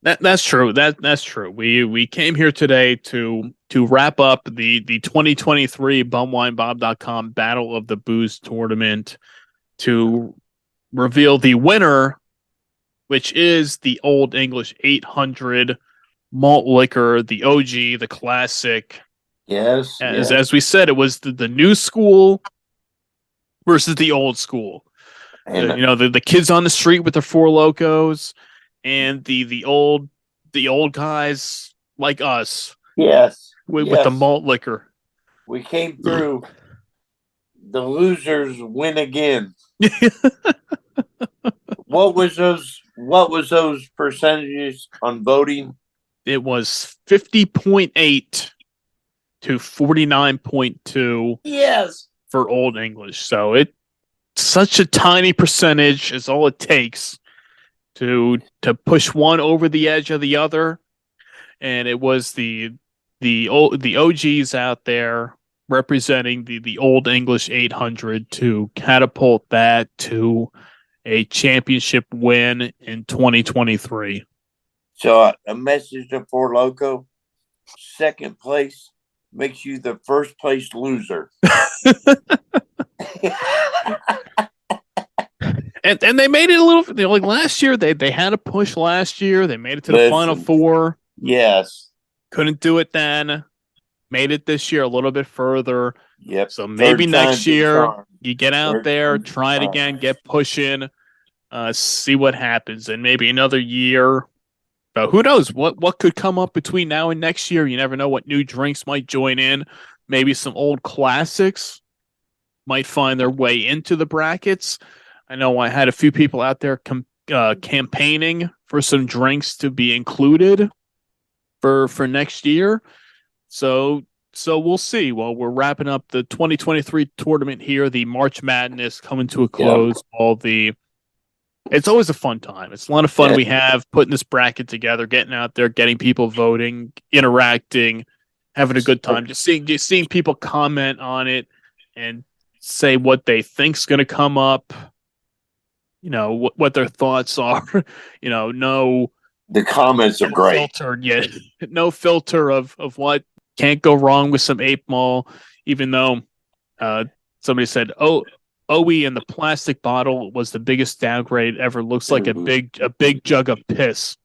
Speaker 2: That's true. That's true. We came here today to wrap up the 2023 BumWineBob.com Battle of the Booze tournament, to reveal the winner, which is the Old English 800 malt liquor, the OG, the classic.
Speaker 3: Yes.
Speaker 2: As we said, it was the new school versus the old school. And the kids on the street with their Four Lokos, and the old guys like us.
Speaker 3: Yes.
Speaker 2: With the malt liquor.
Speaker 3: We came through. The losers win again. What was those percentages on voting?
Speaker 2: It was 50.8 to 49.2.
Speaker 3: Yes.
Speaker 2: For Old English. So it's such a tiny percentage is all it takes to push one over the edge of the other. And it was the OGs out there representing the Old English 800 to catapult that to a championship win in 2023.
Speaker 3: So a message to Four Loko: second place makes you the first place loser.
Speaker 2: and they made it a little like last year. They had a push last year. They made it to the Final Four.
Speaker 3: Yes.
Speaker 2: Couldn't do it then. Made it this year a little bit further.
Speaker 3: Yep.
Speaker 2: So maybe next year you get out there, try it again, get pushing, see what happens, and maybe another year. But who knows what could come up between now and next year? You never know what new drinks might join in. Maybe some old classics might find their way into the brackets. I know I had a few people out there campaigning for some drinks to be included for next year. So we'll see. Well, we're wrapping up the 2023 tournament here. The March Madness coming to a close. Yeah. It's always a fun time. It's a lot of fun we have putting this bracket together, getting out there, getting people voting, interacting, having a good time. Just seeing people comment on it and say what they think's going to come up. What their thoughts are.
Speaker 3: The comments are great.
Speaker 2: Filtered yet. No filter of what can't go wrong with some 8 Mall, even though somebody said, OE in the plastic bottle was the biggest downgrade ever. Looks like a big jug of piss.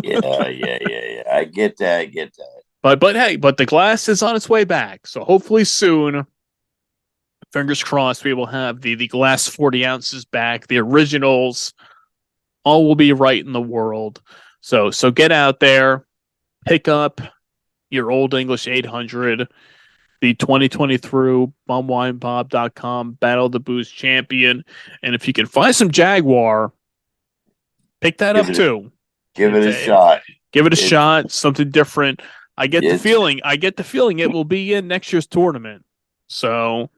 Speaker 3: Yeah. I get that.
Speaker 2: But hey, the glass is on its way back. So hopefully soon, fingers crossed, we will have the glass 40 ounces back. The originals, all will be right in the world. So get out there, pick up your Old English 800. The 2023 BumWineBob.com Battle of the Booze champion. And if you can find some Jaguar, pick that up too.
Speaker 3: Give it a shot.
Speaker 2: Give it a shot. Something different. I get the feeling it will be in next year's tournament. So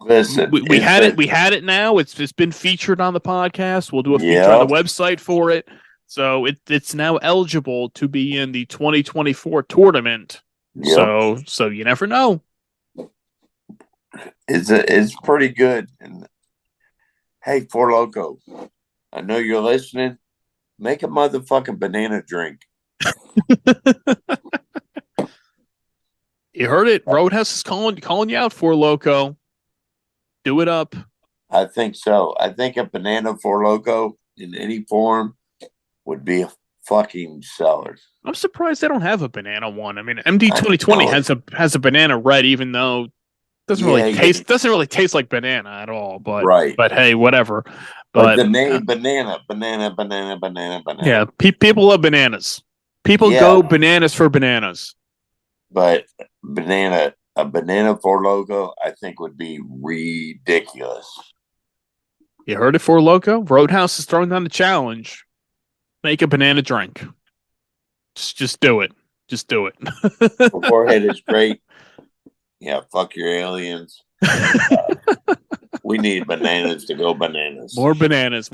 Speaker 3: Listen,
Speaker 2: we had it. We had it. Now it's been featured on the podcast. We'll do a feature on the website for it. So it's now eligible to be in the 2024 tournament. Yep. So you never know.
Speaker 3: It's pretty good. And hey, Four Loko, I know you're listening. Make a motherfucking banana drink.
Speaker 2: You heard it. Roadhouse is calling you out, Four Loko. Do it up.
Speaker 3: I think so. I think a banana Four Loko in any form would be a fucking seller.
Speaker 2: I'm surprised they don't have a banana one. I mean, MD 2020 has a banana red, even though it doesn't really taste like banana at all. But But hey, whatever. But
Speaker 3: the name banana.
Speaker 2: Yeah, people love bananas. People go bananas for bananas.
Speaker 3: But a banana Four Loko, I think would be ridiculous.
Speaker 2: You heard it, Four Loko. Roadhouse is throwing down the challenge. Make a banana drink. Just do it. Just do it.
Speaker 3: Forehead is great. Yeah, fuck your aliens. We need bananas to go bananas.
Speaker 2: More bananas.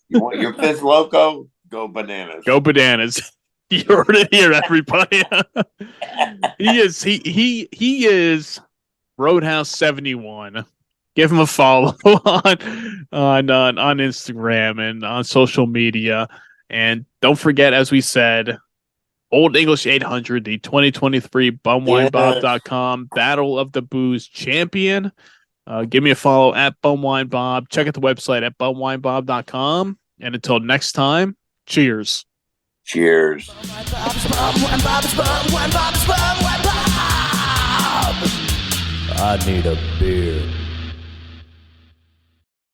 Speaker 3: You want your fifth Loko? Go bananas.
Speaker 2: Go bananas. You heard it here, everybody. He is Roadhouse 71. Give him a follow on Instagram and on social media. And don't forget, as we said, Olde English 800, the 2023 bumwinebob.com Battle of the Booze champion. Give me a follow at bumwinebob. Check out the website at bumwinebob.com. And until next time, cheers.
Speaker 3: Cheers.
Speaker 1: I need a beer.